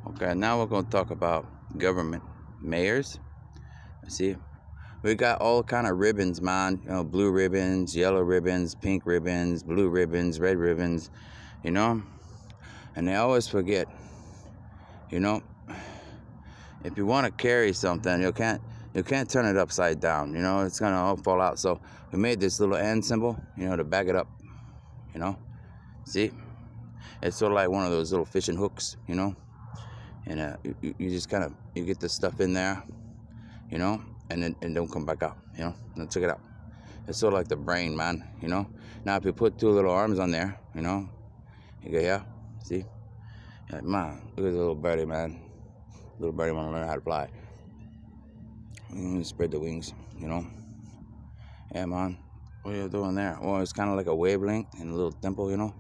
Okay, now we're going to talk about government mayors. See, we got all kind of ribbons, man. You know, blue ribbons, yellow ribbons, pink ribbons, blue ribbons, red ribbons. You know, and they always forget. You know, if you want to carry something, you can't turn it upside down. You know, it's gonna all fall out. So we made this little N symbol. You know, to back it up. You know, see, it's sort of like one of those little fishing hooks. You know, and you just kind of you get the stuff in there. You know, and then don't come back out. You know, now check it out. It's sort of like the brain, man. You know. Now if you put two little arms on there, you know, you go, yeah, see, you're like, man, look at the little birdie, man. Little birdie want to learn how to fly. Spread the wings, you know. Yeah, man. What are you doing there? Well, it's kind of like a wavelength and a little dimple, you know.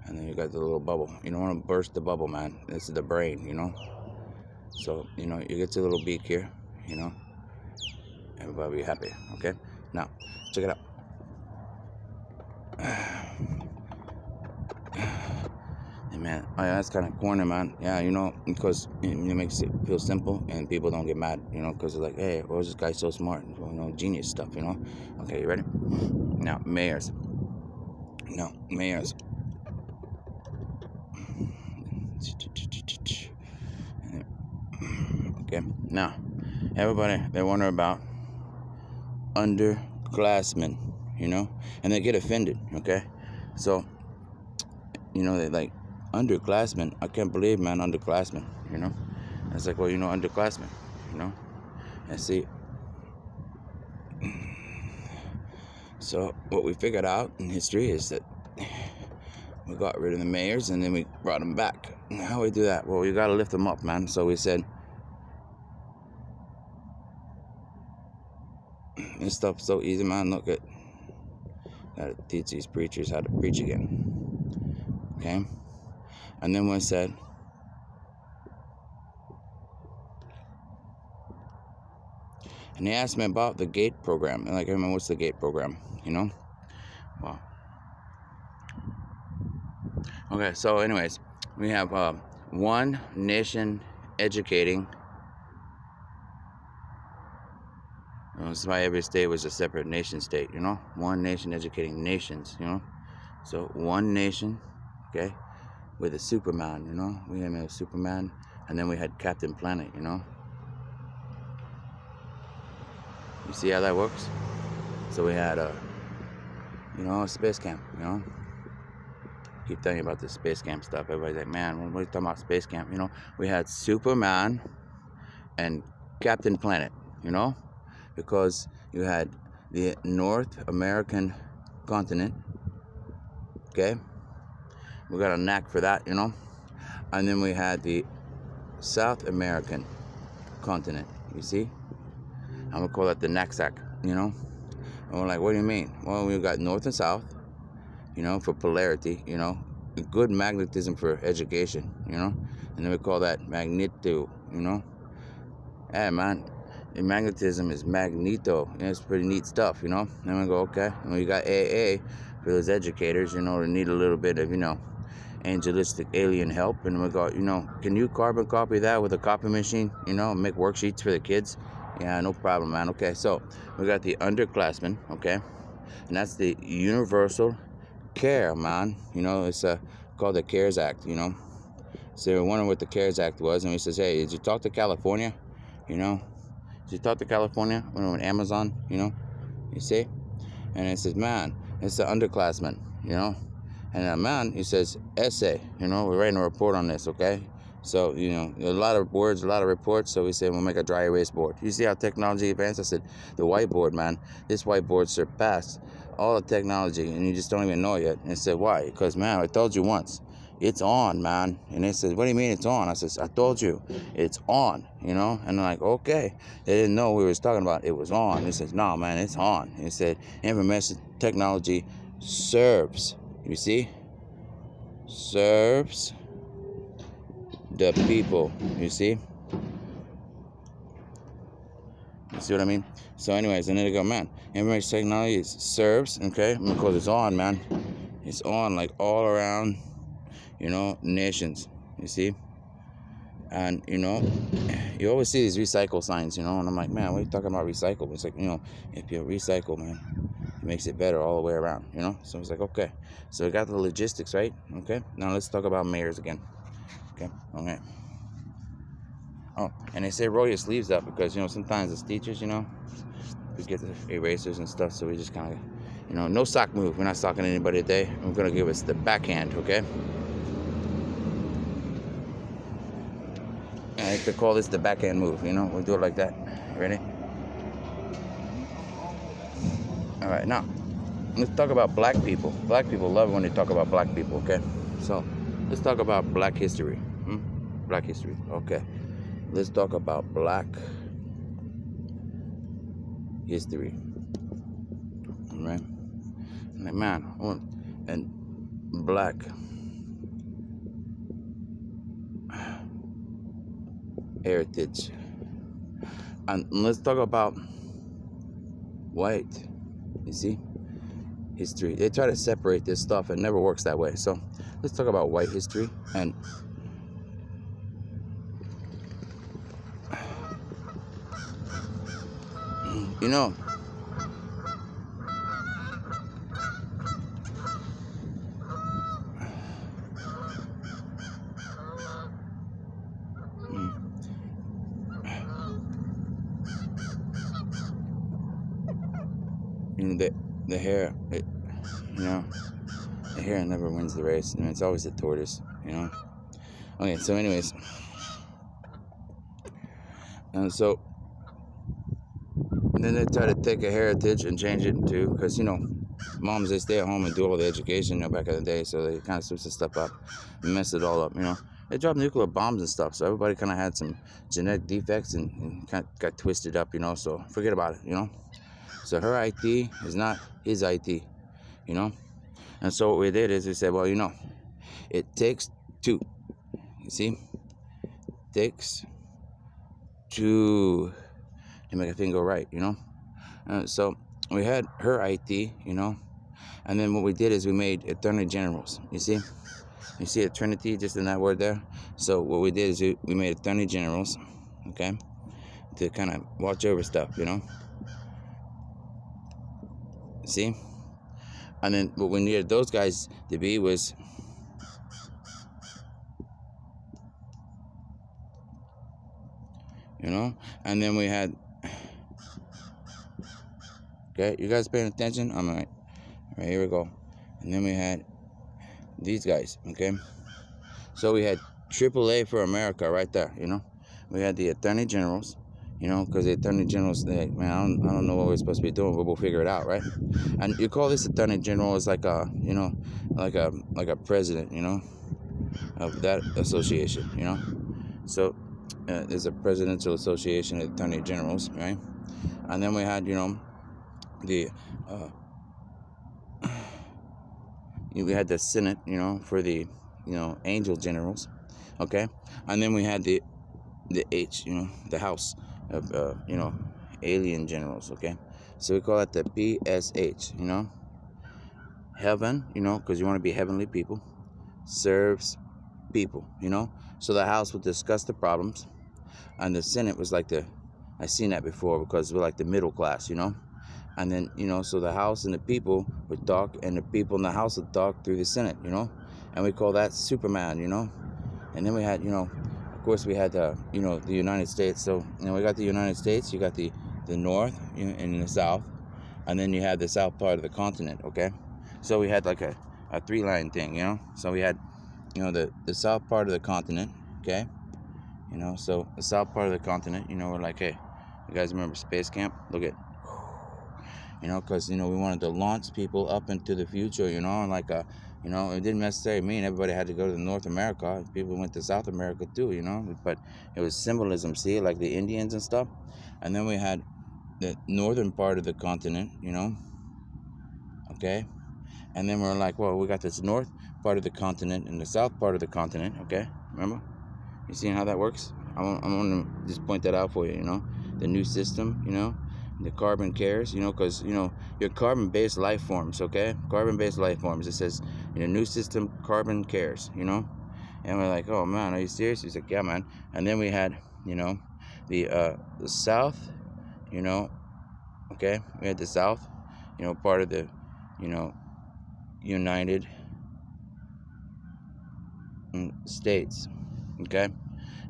And then you got the little bubble. You don't want to burst the bubble, man. This is the brain, you know. So, you know, you get your little beak here, you know. Everybody will be happy, okay? Now, check it out. Hey, man, oh, yeah, that's kind of corny, man. Yeah, you know, because it makes it feel simple and people don't get mad, you know, because they're like, hey, why is this guy so smart? You know, genius stuff, you know. Okay, you ready? Now, mayors. No, mayors. Okay, now, everybody, they wonder about underclassmen, you know, and they get offended, okay? So, you know, they like, underclassmen, I can't believe, man, underclassmen, you know? And it's like, well, you know, underclassmen, you know? And see, so what we figured out in history is that we got rid of the mayors and then we brought them back. How do we do that? Well, we got to lift them up, man. So we said, this stuff's so easy, man. Look at, gotta teach these preachers how to preach again. Okay? And then we said, and they asked me about the GATE program. And like, I mean, what's the GATE program? You know? Well, okay, so anyways, we have one nation educating. That's why every state was a separate nation state, you know? One nation educating nations, you know? So one nation, okay, with a Superman, you know? We had a Superman, and then we had Captain Planet, you know? You see how that works? So we had a space camp, you know? Keep telling you about the space camp stuff. Everybody's like, man, what are you talking about space camp? You know, we had Superman and Captain Planet, you know? Because you had the North American continent, okay? We got a knack for that, you know? And then we had the South American continent, you see? I'm gonna call that the knapsack, you know? And we're like, what do you mean? Well, we got North and South, you know, for polarity, you know? Good magnetism for education, you know? And then we call that magneto, you know? Yeah, man. And magnetism is magneto. And it's pretty neat stuff, you know? Then we go, okay. And we got AA for those educators, you know, that need a little bit of, you know, angelistic alien help. And we go, you know, can you carbon copy that with a copy machine, you know, make worksheets for the kids? Yeah, no problem, man. Okay, so we got the underclassmen, okay? And that's the universal care, man. You know, it's called the CARES Act, you know? So we're wondering what the CARES Act was. And we says, hey, did you talk to California? You know? Did you talk to California? With Amazon, you know? You see? And it says, man, it's the underclassmen, you know? And that man, he says, essay, you know? We're writing a report on this, okay? So, you know, a lot of words, a lot of reports. So we said, we'll make a dry erase board. You see how technology advanced? I said, the whiteboard, man. This whiteboard surpassed all the technology, and you just don't even know it yet. And I said, why? Because, man, I told you once. It's on, man. And they said, what do you mean it's on? I said, I told you, it's on, you know? And they're like, okay. They didn't know we was talking about it was on. They said, no, man, it's on. And they said, information technology serves, you see? Serves the people, you see? You see what I mean? So anyways, and then they go, man, information technology serves, okay? Because it's on, man. It's on, like, all around, you know, nations, you see? And, you always see these recycle signs, and I'm like, man, what are you talking about recycle? It's like, if you recycle, man, it makes it better all the way around, So it's like, okay. So we got the logistics, right? Okay. Now let's talk about mayors again. Okay. Oh, and they say roll your sleeves up because, sometimes as teachers, we get the erasers and stuff, so we just kind of, no sock move. We're not socking anybody today. We're going to give us the backhand, okay? I like to call this the backhand move, We'll do it like that. Ready? All right, now, let's talk about black people. Black people love it when they talk about black people, okay? So, let's talk about black history. Black history, okay. Let's talk about black history. All right? Like, man, and black heritage. And let's talk about white, you see, history. They try to separate this stuff. It never works that way. So let's talk about white history. And the hair, the hair never wins the race. It's always the tortoise, Okay, so anyways, and so then they try to take a heritage and change it into, because moms, they stay at home and do all the education, back in the day, so they kind of switch the stuff up and mess it all up, They dropped nuclear bombs and stuff, so everybody kind of had some genetic defects and kind of got twisted up, so forget about it, So her IT is not his IT, And so what we did is we said, well, it takes two. You see? Takes two to make a thing go right, So we had her IT, And then what we did is we made attorney generals. You see? You see a trinity just in that word there? So what we did is we made attorney generals, okay? To kind of watch over stuff, See? And then what we needed those guys to be was, and then we had, okay, you guys paying attention? I'm all right. All right, here we go. And then we had these guys, okay? So we had AAA for America right there, We had the attorney generals, because the attorney generals, man, I don't know what we're supposed to be doing, but we'll figure it out, right? And you call this attorney general as like a, like a president, of that association, So there's a presidential association of attorney generals, right? And then we had, the we had the Senate, for the, angel generals, okay? And then we had the H, the House of, alien generals, okay? So we call it the PSH, Heaven, because you want to be heavenly people, serves people, So the House would discuss the problems, and the Senate was like I seen that before because we're like the middle class, And then, so the House and the people would talk, and the people in the House would talk through the Senate, And we call that Superman, And then we had, of course, we had, the United States. So, we got the United States, you got the North and the South, and then you had the South part of the continent, okay? So we had like a three-line thing, So we had, the South part of the continent, okay? So the South part of the continent, we're like, hey, you guys remember Space Camp? Look at, because, we wanted to launch people up into the future, and like, it didn't necessarily mean everybody had to go to North America. People went to South America too, but it was symbolism, see, like the Indians and stuff. And then we had the northern part of the continent, okay? And then we're like, well, we got this north part of the continent and the south part of the continent, okay? Remember? You seeing how that works? I want to just point that out for you, the new system, the carbon cares, because, your carbon-based life forms, okay? Carbon-based life forms. It says, in a new system, carbon cares, And we're like, oh man, are you serious? He's like, yeah, man. And then we had, you know, the South, you know, okay, we had the South, you know, part of the, you know, United States, okay.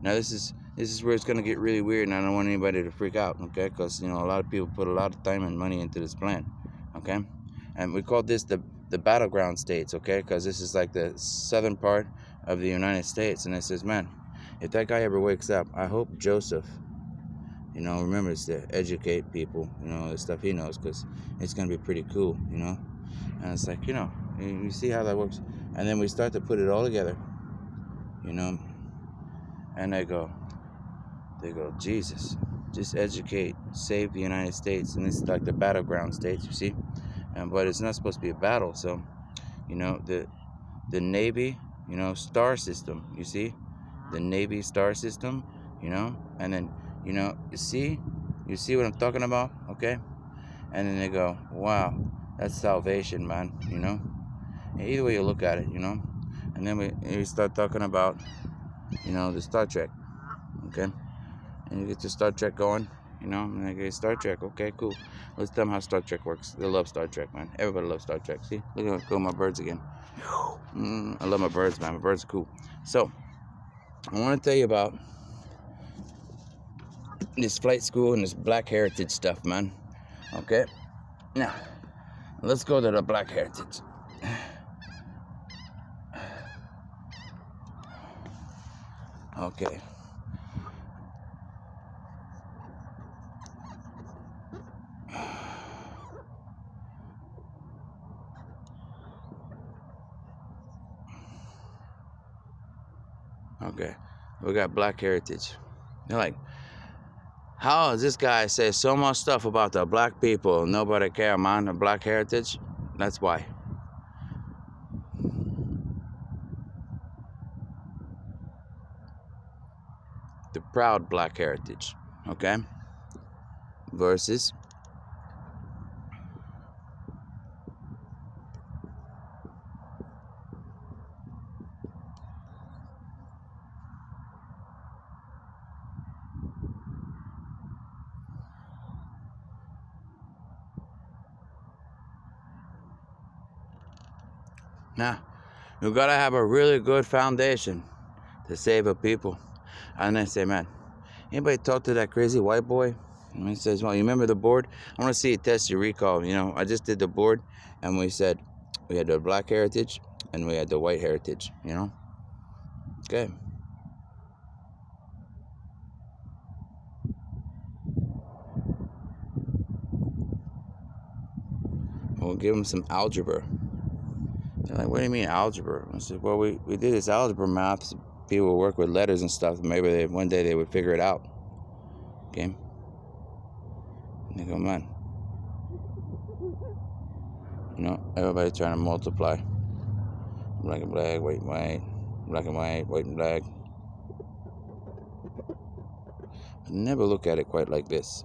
Now this is where it's gonna get really weird, and I don't want anybody to freak out, okay? Because you know a lot of people put a lot of time and money into this plan, okay? And we call this the battleground states, okay? Because this is like the southern part of the United States, and it says, man, if that guy ever wakes up, I hope Joseph, you know, remembers to educate people, you know, the stuff he knows, because it's gonna be pretty cool, you know. And it's like, you know, you see how that works, and then we start to put it all together, you know, and they go, Jesus, just educate, save the United States. And this is like the battleground states, you see. But it's not supposed to be a battle. So, you know, the Navy, you know, star system, you see, the Navy star system, you know, and then, you know, you see what I'm talking about, okay? And then they go, wow, that's salvation, man, you know. And either way you look at it, you know. And then we start talking about, you know, the Star Trek, okay? And you get your Star Trek going, you know, and I get Star Trek, okay, cool. Let's tell them how Star Trek works. They love Star Trek, man. Everybody loves Star Trek. See, look at go my birds again. I love my birds, man. My birds are cool. So I want to tell you about this flight school and this Black Heritage stuff, man. Okay, now let's go to the Black Heritage. Okay. Okay, we got Black Heritage. They're like, how does this guy say so much stuff about the black people? Nobody care, man. The Black Heritage. That's why. The proud Black Heritage. Okay. Versus now, you gotta have a really good foundation to save a people. And I say, man, anybody talk to that crazy white boy? And he says, well, you remember the board? I want to see you test your recall. You know, I just did the board, and we said we had the Black Heritage and we had the White Heritage. You know, okay. We'll give them some algebra. They're like, what do you mean algebra? I said, well, we did this algebra math. So people work with letters and stuff. Maybe one day they would figure it out. Okay. And they go, man. You know, everybody trying to multiply. Black and black, white and white. Black and white, white and black. Never look at it quite like this.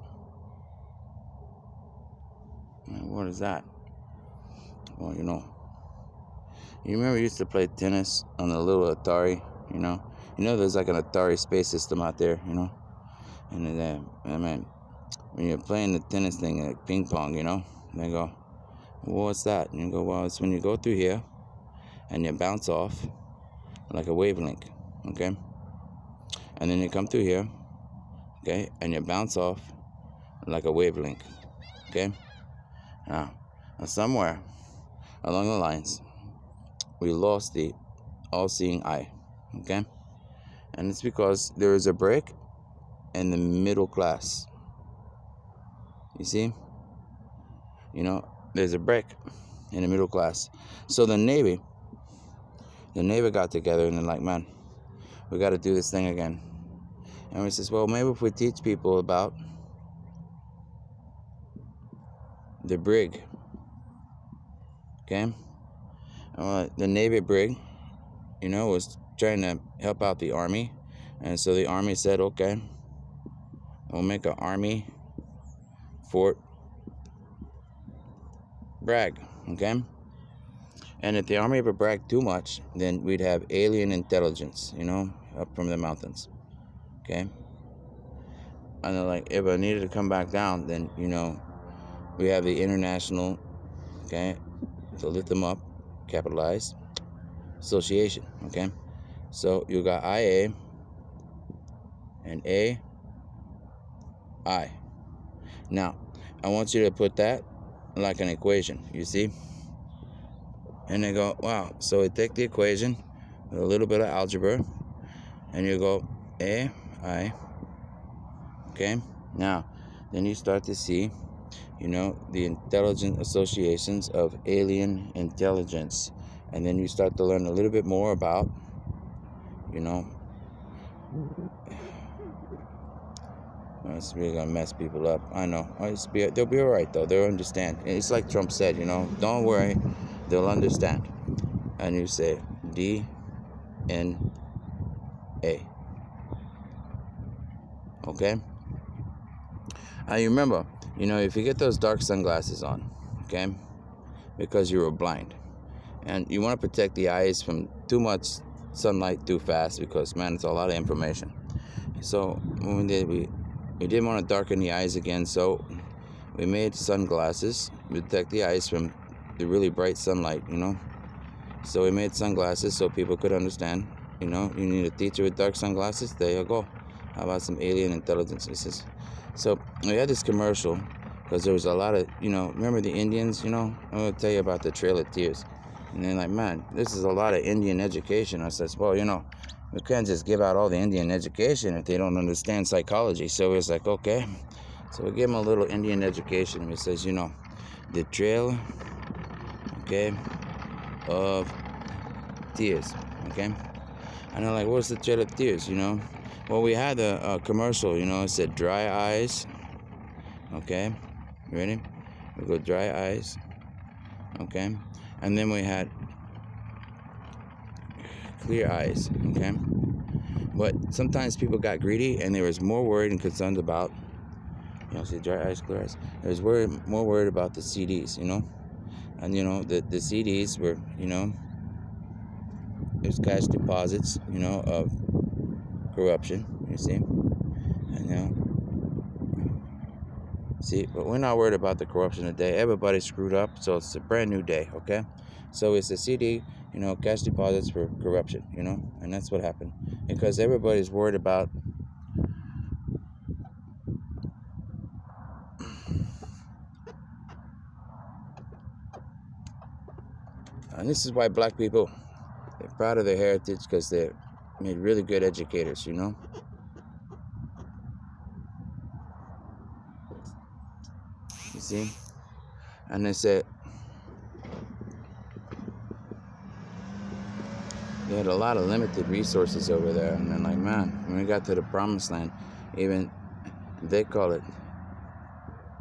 What is that? Well, you know. You remember you used to play tennis on a little Atari, you know? You know there's like an Atari space system out there, you know? And then, I mean, when you're playing the tennis thing, like ping pong, you know? And they go, well, what's that? And you go, well, it's when you go through here and you bounce off like a wavelength, okay? And then you come through here, okay? And you bounce off like a wavelength, okay? Now somewhere along the lines, we lost the all-seeing eye, okay? And it's because there is a break in the middle class. You see? You know, there's a break in the middle class. So the Navy got together and they're like, man, we got to do this thing again. And we says, well, maybe if we teach people about the brig, okay? The Navy brig, you know, was trying to help out the Army. And so the Army said, okay, we'll make an Army Fort Bragg, okay? And if the army ever bragged too much, then we'd have alien intelligence, up from the mountains. Okay? And then, like, if it needed to come back down, then, we have the international, okay, to lift them up, capitalized, association, okay? So you got IA and AI. Now, I want you to put that like an equation, you see? And they go, wow. So we take the equation, with a little bit of algebra, and you go AI, okay? Now, then you start to see, the intelligent associations of alien intelligence. And then you start to learn a little bit more about, it's really gonna mess people up. I know. They'll be all right though. They'll understand. It's like Trump said, don't worry, they'll understand. And you say DNA. Okay. And you remember, if you get those dark sunglasses on, okay, because you were blind, and you want to protect the eyes from too much sunlight too fast, because man, it's a lot of information. So when we didn't want to darken the eyes again, so we made sunglasses to protect the eyes from the really bright sunlight, So we made sunglasses so people could understand, you need a teacher with dark sunglasses, there you go. How about some alien intelligence? So we had this commercial, because there was a lot of, remember the Indians, I'm going to tell you about the Trail of Tears. And they're like, man, this is a lot of Indian education. I says, well, we can't just give out all the Indian education if they don't understand psychology. So it's like, okay. So we give them a little Indian education. And it says, the Trail, okay, of Tears, okay? And they're like, what's the Trail of Tears, Well, we had a commercial, it said dry eyes, okay? You ready? We go dry eyes, okay? And then we had clear eyes, okay? But sometimes people got greedy and they was more worried and concerned about, see, dry eyes, clear eyes. They was more worried about the CDs, And, the CDs were, it was cash deposits, of corruption, you see? And, see, but we're not worried about the corruption today. Everybody's screwed up, so it's a brand new day, okay? So it's a CD, cash deposits for corruption, and that's what happened. Because everybody's worried about, and this is why black people, they're proud of their heritage, because they're made really good educators, You see? And they said, they had a lot of limited resources over there. And then, like, man, when we got to the promised land, even they call it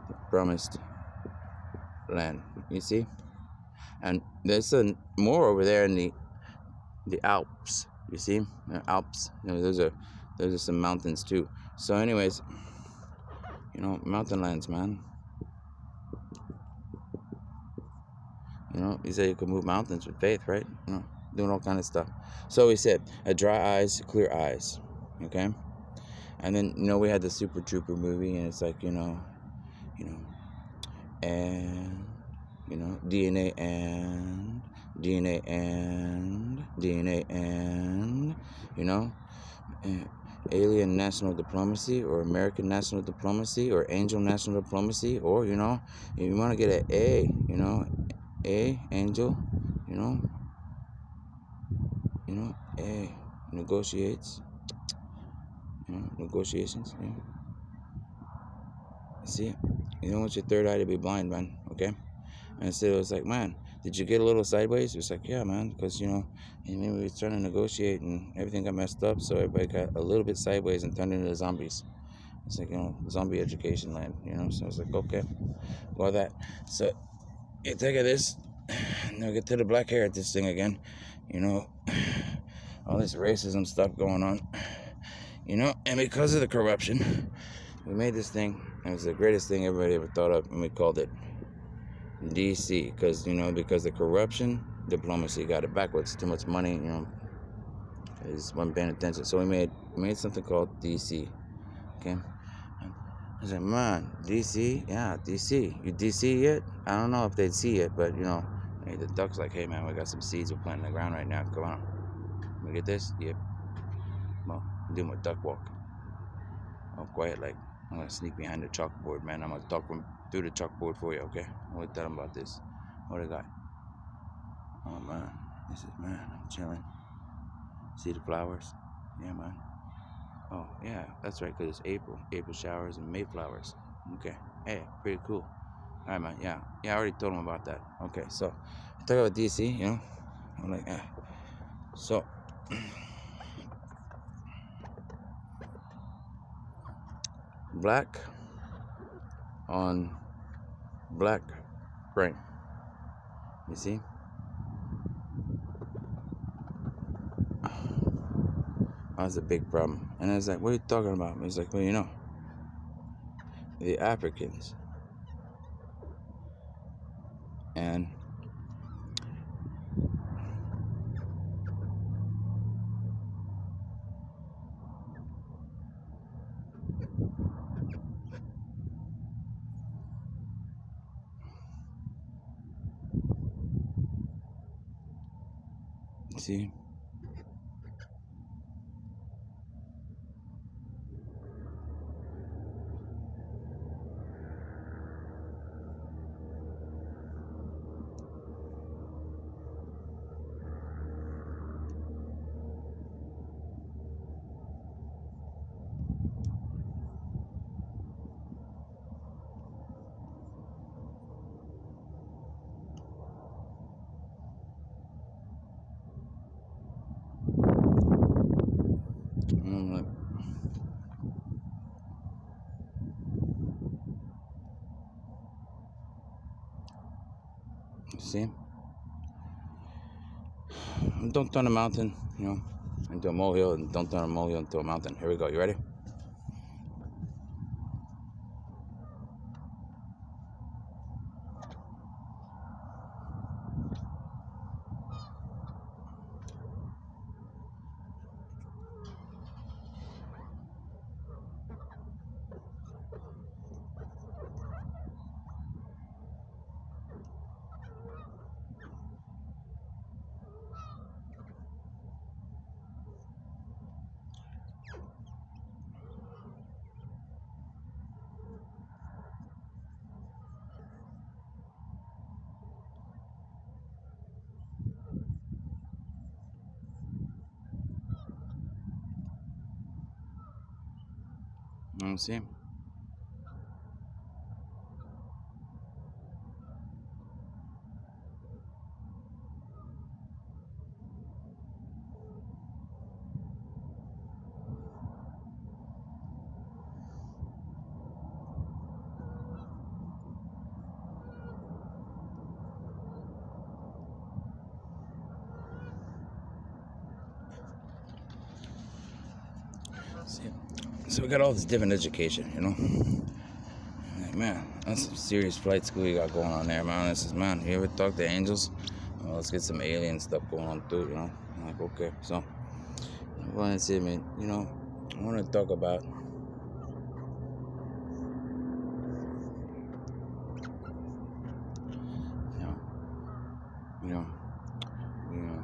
the promised land, you see? And there's more over there in the Alps, you see? The Alps, those are some mountains too. So anyways, mountain lands, man. You say you can move mountains with faith, right? Doing all kind of stuff. So we said, dry eyes, clear eyes, okay? And then, we had the Super Trooper movie, and it's like, and, DNA and, alien national diplomacy, or American national diplomacy, or angel national diplomacy, or, you want to get an A, A, angel, A, negotiates, negotiations, See, you don't want your third eye to be blind, man, okay? And so it was like, man, did you get a little sideways? It was like, yeah, man, because, and then we were trying to negotiate and everything got messed up, so everybody got a little bit sideways and turned into zombies. It's like, zombie education land, so I was like, okay, well, that. So you take of this, now get to the black heritage thing again, all this racism stuff going on, and because of the corruption, we made this thing. It was the greatest thing everybody ever thought of, and we called it DC, because, because the corruption diplomacy got it backwards. Too much money, I just wasn't paying attention. So we made something called DC. Okay. I said, man, DC, yeah, DC. You DC yet? I don't know if they'd see it, but hey, the duck's like, hey man, we got some seeds we're planting in the ground right now. Come on. We get this? Yep. Well, I'm doing my duck walk. I'm quiet, like I'm gonna sneak behind the chalkboard, man. I'm gonna talk through the chalkboard for you, okay? I'm gonna tell them about this. What I got? Oh man, this is man, I'm chilling. See the flowers? Yeah, man. Oh yeah, that's right, 'cause it's April. April showers and May flowers. Okay. Hey, pretty cool. All right, man. Yeah, I already told him about that. Okay, so talk about DC. I'm like, so black on black crime. You see? That's a big problem. And I was like, what are you talking about? He's like, well, the Africans and see, and I'm like, see, don't turn a mountain, into a molehill, and don't turn a molehill into a mountain. Here we go. You ready? See. See. So we got all this different education, Like, man, that's some serious flight school you got going on there, man. This is, man, you ever talk to angels? Well, let's get some alien stuff going on too, I'm like, okay. So I want to say, man, I want to talk about, you know, you know, you know,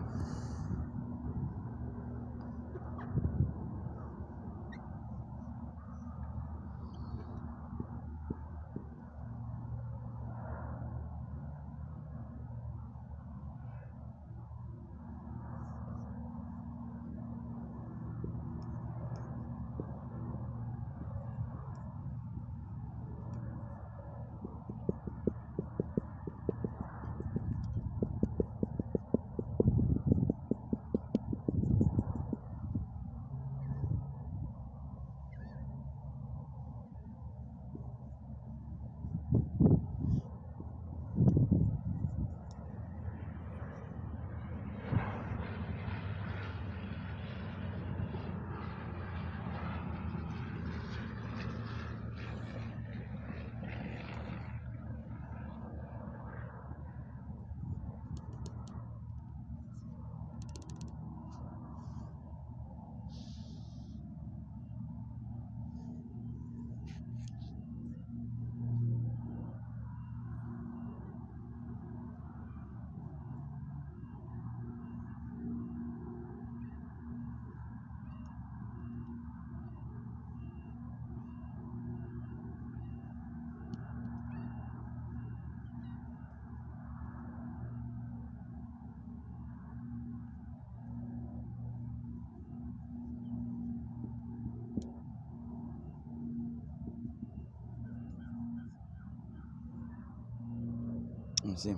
You see.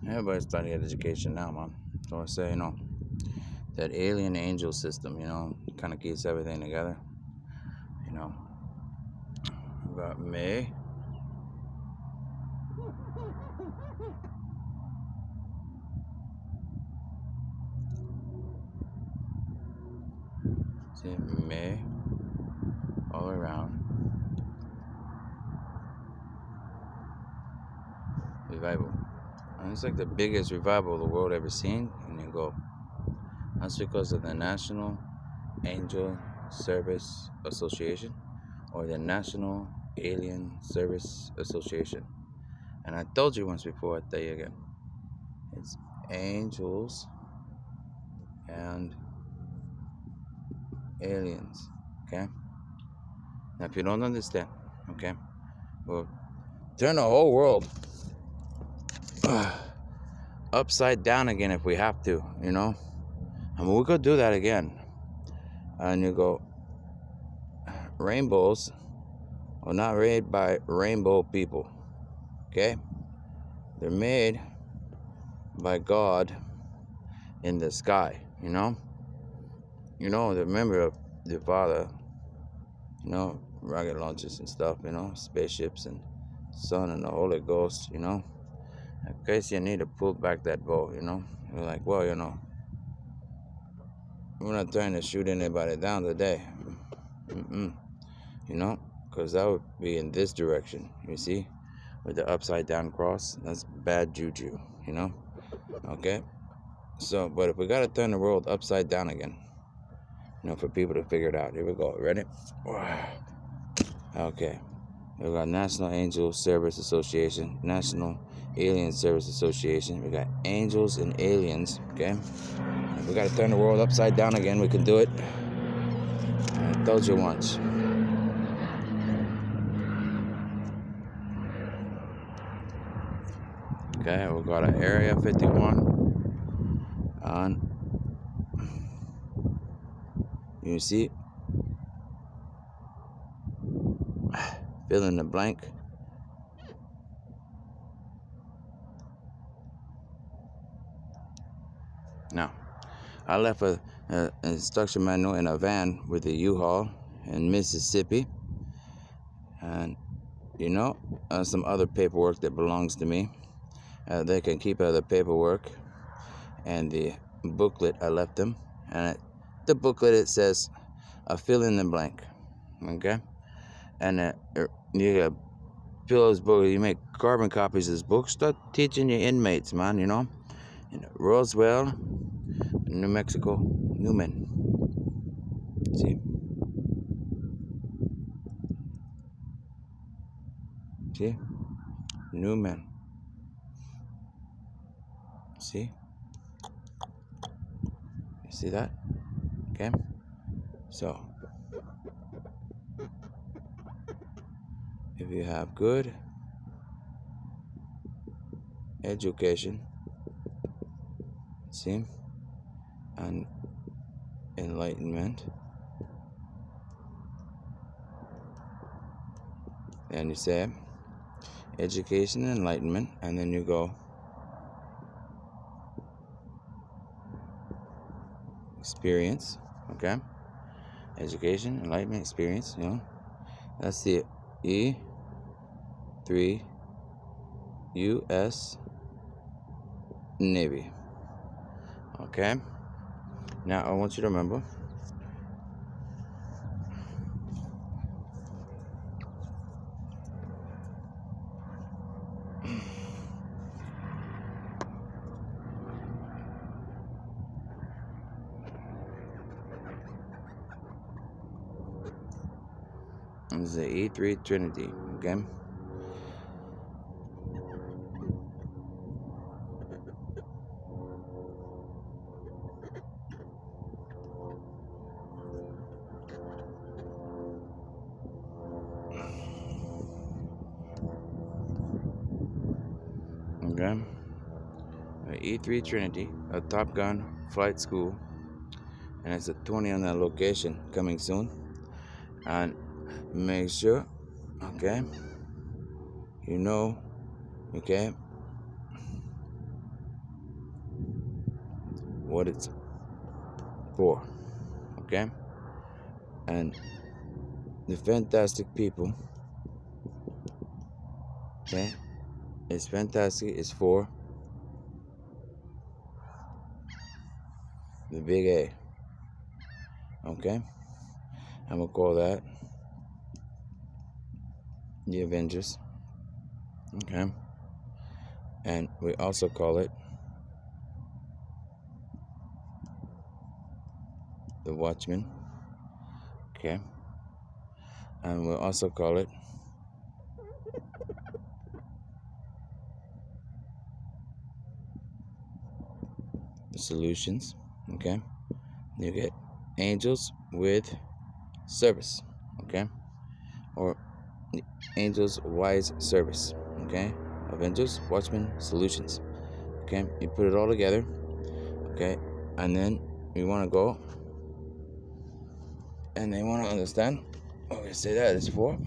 Everybody's trying to get education now, man. So I say, that alien angel system, kind of keeps everything together. You know, we got May. See, May all around. Revival. And it's like the biggest revival the world ever seen. And you go, that's because of the National Angel Service Association or the National Alien Service Association. And I told you once before, I'll tell you again. It's angels and aliens. Okay? Now, if you don't understand, okay, well, turn the whole world upside down again if we have to, I mean, we could do that again. And you go, rainbows are not made by rainbow people, okay? They're made by God in the sky, remember the Father, rocket launches and stuff, spaceships and Son and the Holy Ghost, in case you need to pull back that bow, You're like, well, we're not trying to shoot anybody down today. Because that would be in this direction, you see, with the upside down cross. That's bad juju, okay? So, but if we got to turn the world upside down again, for people to figure it out. Here we go. Ready? Okay. We got National Angel Service Association, National Alien Service Association. We got angels and aliens, okay? If we got to turn the world upside down again, we can do it. I told you once. Okay, we got an Area 51 on. You see? Fill in the blank. Now, I left an instruction manual in a van with a U-Haul in Mississippi. And, some other paperwork that belongs to me. They can keep the paperwork and the booklet I left them. And the booklet, it says, fill in the blank. Okay? And you fill those books. You make carbon copies of this book. Start teaching your inmates, man, in Roswell, New Mexico, Newman. See? See? Newman. See? You see that? Okay? So, if you have good education, see, and enlightenment, and you say education and enlightenment, and then you go experience, okay? Education, enlightenment, experience, that's the E3 U.S. Navy. Okay? Now, I want you to remember, this is the E3 Trinity, okay? Okay. E3 Trinity, a Top Gun flight school, and it's a 20 on that location coming soon. And make sure, okay, you know, okay, what it's for, okay, and the fantastic people, okay, it's fantastic. It's for the big A, okay. I'm gonna call that the Avengers, okay, and we also call it the Watchmen, okay, and we'll also call it the Solutions, okay. You get Angels with Service, okay, or the Angels Wise Service, okay. Avengers, Watchmen, Solutions, okay. You put it all together, okay, and then you want to go and they want to understand what we say that is for.